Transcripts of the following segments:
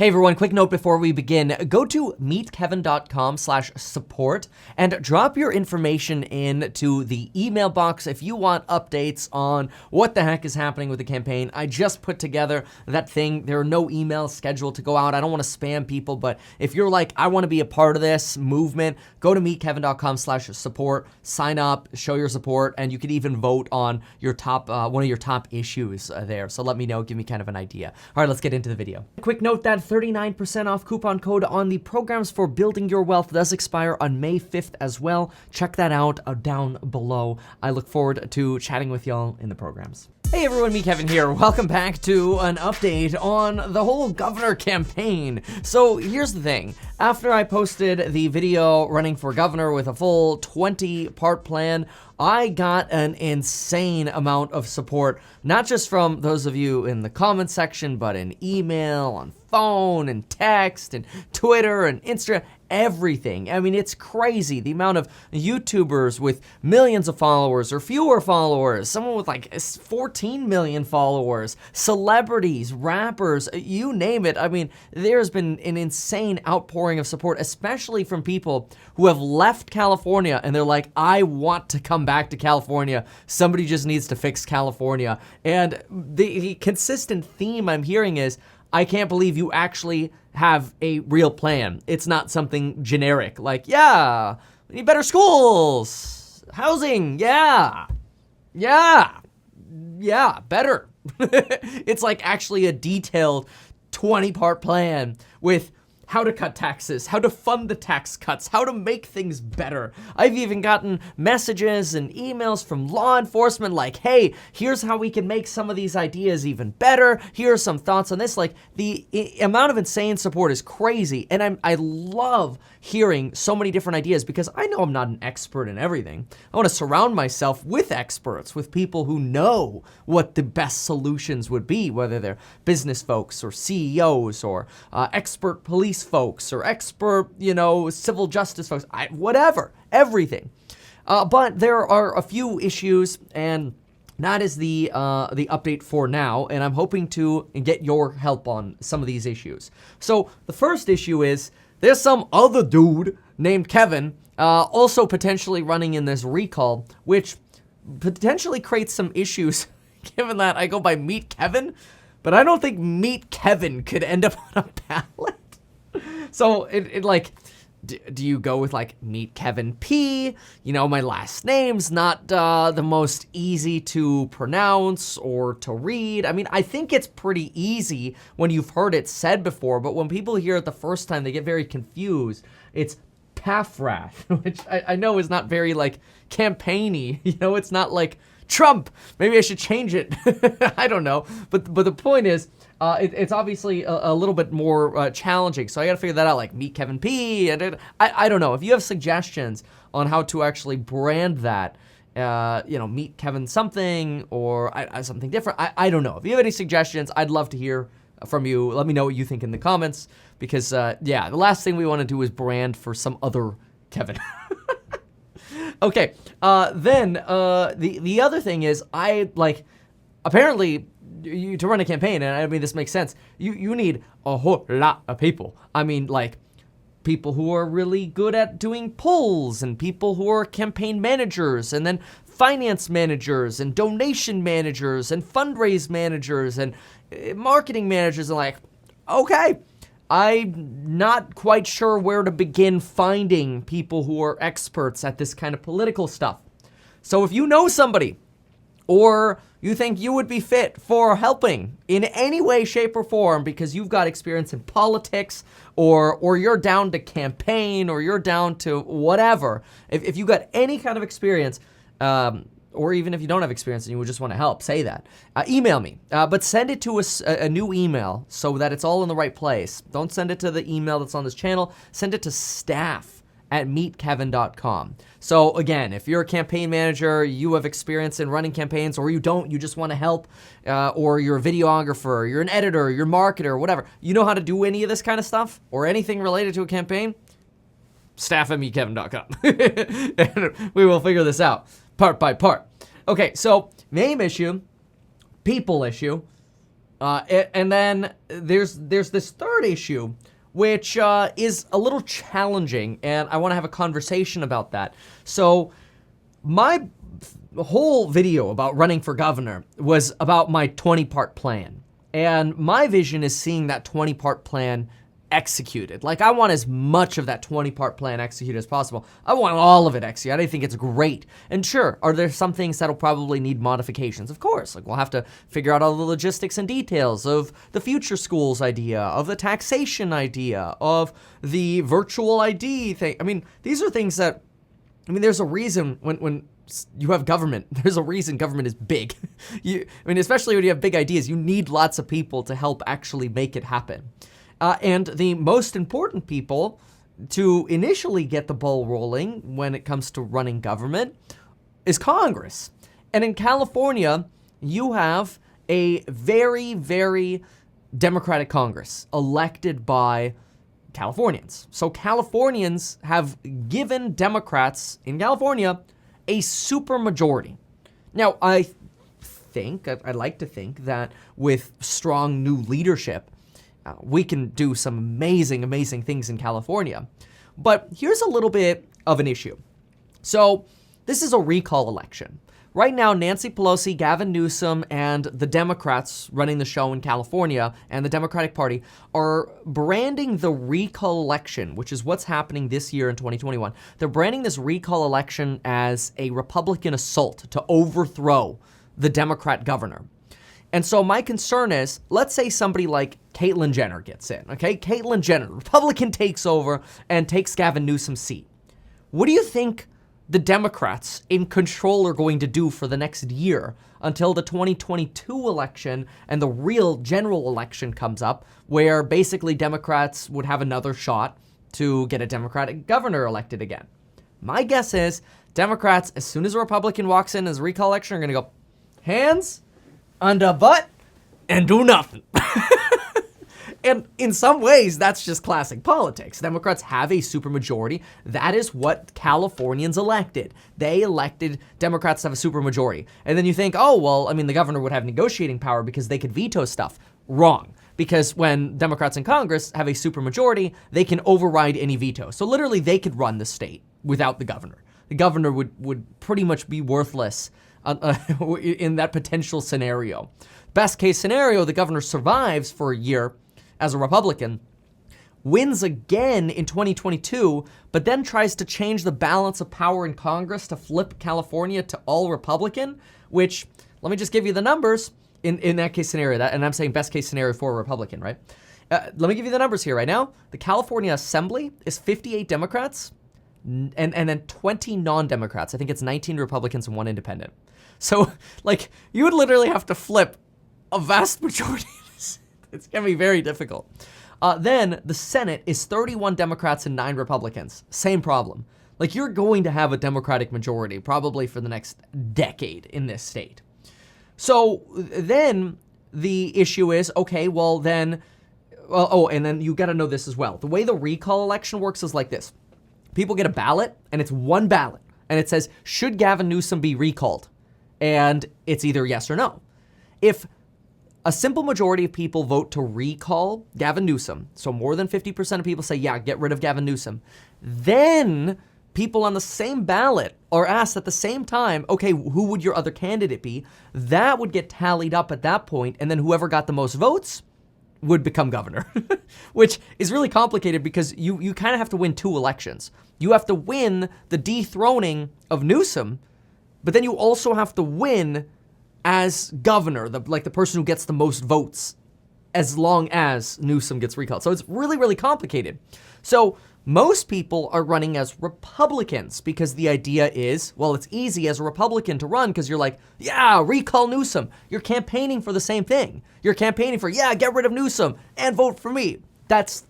Hey everyone, quick note before we begin. Go to meetkevin.com/support and drop your information in to the email box if you want updates on what the heck is happening with the campaign. I just put together that thing. There are no emails scheduled to go out. I don't want to spam people, but if you're like, I want to be a part of this movement, go to meetkevin.com/support, sign up, show your support, and you could even vote on your top one of your top issues there. So let me know, give me kind of an idea. All right, let's get into the video. Quick note that 39% off coupon code on the programs for building your wealth does expire on May 5th as well. Check that out down below. I look forward to chatting with y'all in the programs. Hey everyone, me Kevin here. Welcome back to an update on the whole governor campaign. So here's the thing. After I posted the video running for governor with a full 20-part plan, I got an insane amount of support, not just from those of you in the comment section, but in email, on phone, and text, and Twitter, and Instagram, everything. I mean, it's crazy the amount of YouTubers with millions of followers or fewer followers, someone with like 14 million followers, celebrities, rappers, you name it. I mean, there's been an insane outpouring of support, especially from people who have left California and they're like, I want to come back to California. Somebody just needs to fix California. And the consistent theme I'm hearing is, I can't believe you actually have a real plan. It's not something generic, like, yeah, we need better schools, housing, yeah, better. It's like actually a detailed 20-part plan with how to cut taxes, how to fund the tax cuts, how to make things better. I've even gotten messages and emails from law enforcement like, hey, here's how we can make some of these ideas even better. Here are some thoughts on this. Like, the amount of insane support is crazy. And I love hearing so many different ideas because I know I'm not an expert in everything. I want to surround myself with experts, with people who know what the best solutions would be, whether they're business folks or CEOs or expert police folks or expert, civil justice folks, whatever, everything. But there are a few issues, and that is the update for now, and I'm hoping to get your help on some of these issues. So the first issue is there's some other dude named Kevin also potentially running in this recall, which potentially creates some issues given that I go by Meet Kevin, but I don't think Meet Kevin could end up on a ballot. So it like, do you go with like Meet Kevin P? My last name's not the most easy to pronounce or to read. I mean, I think it's pretty easy when you've heard it said before, but when people hear it the first time, they get very confused. It's Paffrath, which I know is not very like campaigny. It's not like Trump. Maybe I should change it. I don't know. But the point is, it's obviously a little bit more challenging. So I got to figure that out, like Meet Kevin P. And I don't know. If you have suggestions on how to actually brand that, Meet Kevin something or something different, I don't know. If you have any suggestions, I'd love to hear from you. Let me know what you think in the comments because, the last thing we want to do is brand for some other Kevin. Okay, then the other thing is apparently to run a campaign, and I mean this makes sense, you need a whole lot of people. I mean, like, people who are really good at doing polls and people who are campaign managers and then finance managers and donation managers and fundraise managers and marketing managers. And like, okay, I'm not quite sure where to begin finding people who are experts at this kind of political stuff. So if you know somebody or you think you would be fit for helping in any way, shape, or form because you've got experience in politics or you're down to campaign or you're down to whatever, if you got any kind of experience, or even if you don't have experience and you would just want to help, say that. Email me, but send it to a new email so that it's all in the right place. Don't send it to the email that's on this channel. Send it to staff@meetkevin.com. So again, if you're a campaign manager, you have experience in running campaigns, or you don't, you just want to help, or you're a videographer, you're an editor, you're a marketer, whatever, you know how to do any of this kind of stuff or anything related to a campaign, staff@meetkevin.com. And we will figure this out part by part. Okay, so name issue, people issue, And then there's this third issue, which is a little challenging, and I want to have a conversation about that. So my whole video about running for governor was about my 20-part plan. And my vision is seeing that 20-part plan executed. Like, I want as much of that 20-part plan executed as possible. I want all of it executed. I think it's great. And sure, are there some things that'll probably need modifications? Of course. Like, we'll have to figure out all the logistics and details of the future schools idea, of the taxation idea, of the virtual ID thing. I mean, these are things that, there's a reason when you have government, there's a reason government is big. Especially when you have big ideas, you need lots of people to help actually make it happen. And the most important people to initially get the ball rolling when it comes to running government is Congress. And in California, you have a very, very Democratic Congress elected by Californians. So Californians have given Democrats in California a supermajority. Now, I'd like to think that with strong new leadership, we can do some amazing, amazing things in California. But here's a little bit of an issue. So this is a recall election. Right now, Nancy Pelosi, Gavin Newsom, and the Democrats running the show in California and the Democratic Party are branding the recall election, which is what's happening this year in 2021. They're branding this recall election as a Republican assault to overthrow the Democrat governor. And so my concern is, let's say somebody like Caitlyn Jenner gets in, okay? Caitlyn Jenner, Republican, takes over and takes Gavin Newsom's seat. What do you think the Democrats in control are going to do for the next year until the 2022 election and the real general election comes up, where basically Democrats would have another shot to get a Democratic governor elected again? My guess is Democrats, as soon as a Republican walks in as a recall election, are going to go, hands under butt and do nothing. And in some ways, that's just classic politics. Democrats have a supermajority. That is what Californians elected. They elected Democrats to have a supermajority. And then you think, oh, well, the governor would have negotiating power because they could veto stuff. Wrong. Because when Democrats in Congress have a supermajority, they can override any veto. So literally, they could run the state without the governor. The governor would pretty much be worthless in that potential scenario. Best case scenario, the governor survives for a year as a Republican, wins again in 2022, but then tries to change the balance of power in Congress to flip California to all Republican, which, let me just give you the numbers in that case scenario, and I'm saying best case scenario for a Republican, right? Let me give you the numbers here right now. The California Assembly is 58 Democrats and then 20 non-Democrats. I think it's 19 Republicans and 1 independent. So, you would literally have to flip a vast majority. It's going to be very difficult. Then the Senate is 31 Democrats and 9 Republicans. Same problem. You're going to have a Democratic majority probably for the next decade in this state. So then the issue is, okay, and then you got to know this as well. The way the recall election works is like this. People get a ballot, and it's one ballot, and it says, should Gavin Newsom be recalled? And it's either yes or no. If a simple majority of people vote to recall Gavin Newsom, so more than 50% of people say, yeah, get rid of Gavin Newsom, then people on the same ballot are asked at the same time, okay, who would your other candidate be? That would get tallied up at that point, and then whoever got the most votes would become governor, which is really complicated because you kind of have to win 2 elections. You have to win the dethroning of Newsom, but then you also have to win as governor, the person who gets the most votes, as long as Newsom gets recalled. So it's really, really complicated. So most people are running as Republicans because the idea is, well, it's easy as a Republican to run because you're like, yeah, recall Newsom. You're campaigning for the same thing. You're campaigning for, yeah, get rid of Newsom and vote for me. That's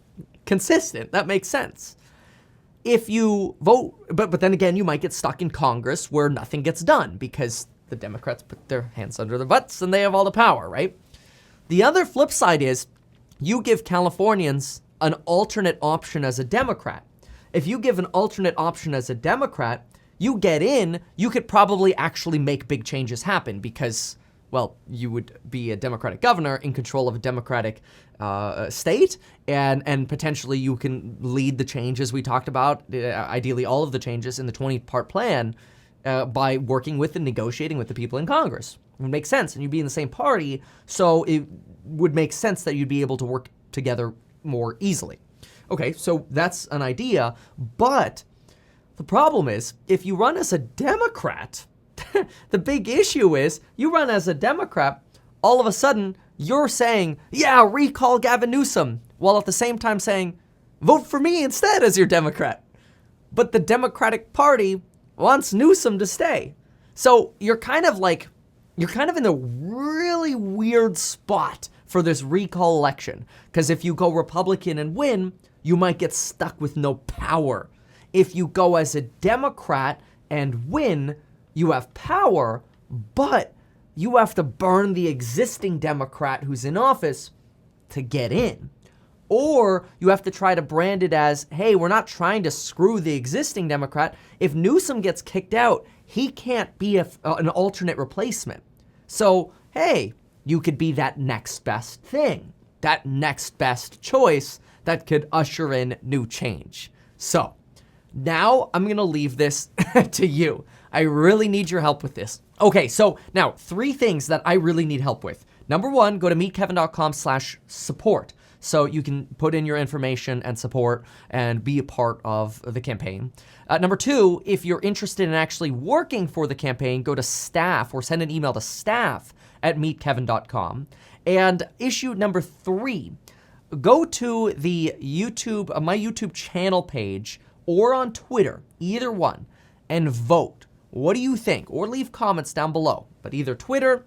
consistent. That makes sense. If you vote, but then again, you might get stuck in Congress where nothing gets done because the Democrats put their hands under their butts and they have all the power, right? The other flip side is you give Californians an alternate option as a Democrat. If you give an alternate option as a Democrat, you get in, you could probably actually make big changes happen because well, you would be a Democratic governor in control of a Democratic state, and potentially you can lead the changes we talked about, ideally all of the changes in the 20-part plan, by working with and negotiating with the people in Congress. It would make sense, and you'd be in the same party, so it would make sense that you'd be able to work together more easily. Okay, so that's an idea, but the problem is, if you run as a Democrat, the big issue is, you run as a Democrat, all of a sudden, you're saying, yeah, recall Gavin Newsom, while at the same time saying, vote for me instead as your Democrat. But the Democratic Party wants Newsom to stay. So you're kind of in a really weird spot for this recall election. Because if you go Republican and win, you might get stuck with no power. If you go as a Democrat and win, you have power, but you have to burn the existing Democrat who's in office to get in. Or you have to try to brand it as, hey, we're not trying to screw the existing Democrat. If Newsom gets kicked out, he can't be an alternate replacement. So, hey, you could be that next best thing, that next best choice that could usher in new change. So, now I'm going to leave this to you. I really need your help with this. Okay, so now 3 things that I really need help with. Number 1, go to meetkevin.com/support. So you can put in your information and support and be a part of the campaign. Number 2, if you're interested in actually working for the campaign, go to staff or send an email to staff@meetkevin.com. And issue number 3, go to the YouTube, my YouTube channel page or on Twitter, either one, and vote. What do you think? Or leave comments down below. But either Twitter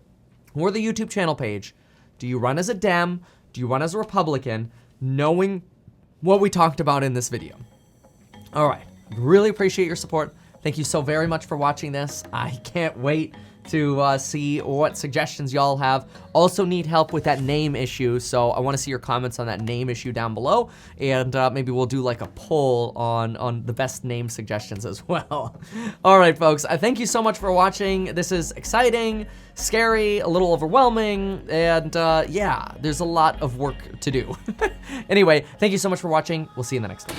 or the YouTube channel page, do you run as a Dem? Do you run as a Republican? Knowing what we talked about in this video. All right, really appreciate your support. Thank you so very much for watching this. I can't wait to see what suggestions y'all have. Also need help with that name issue, so I want to see your comments on that name issue down below, and maybe we'll do like a poll on the best name suggestions as well. All right, folks, I thank you so much for watching. This is exciting, scary, a little overwhelming, and yeah, there's a lot of work to do. Anyway, thank you so much for watching. We'll see you in the next one.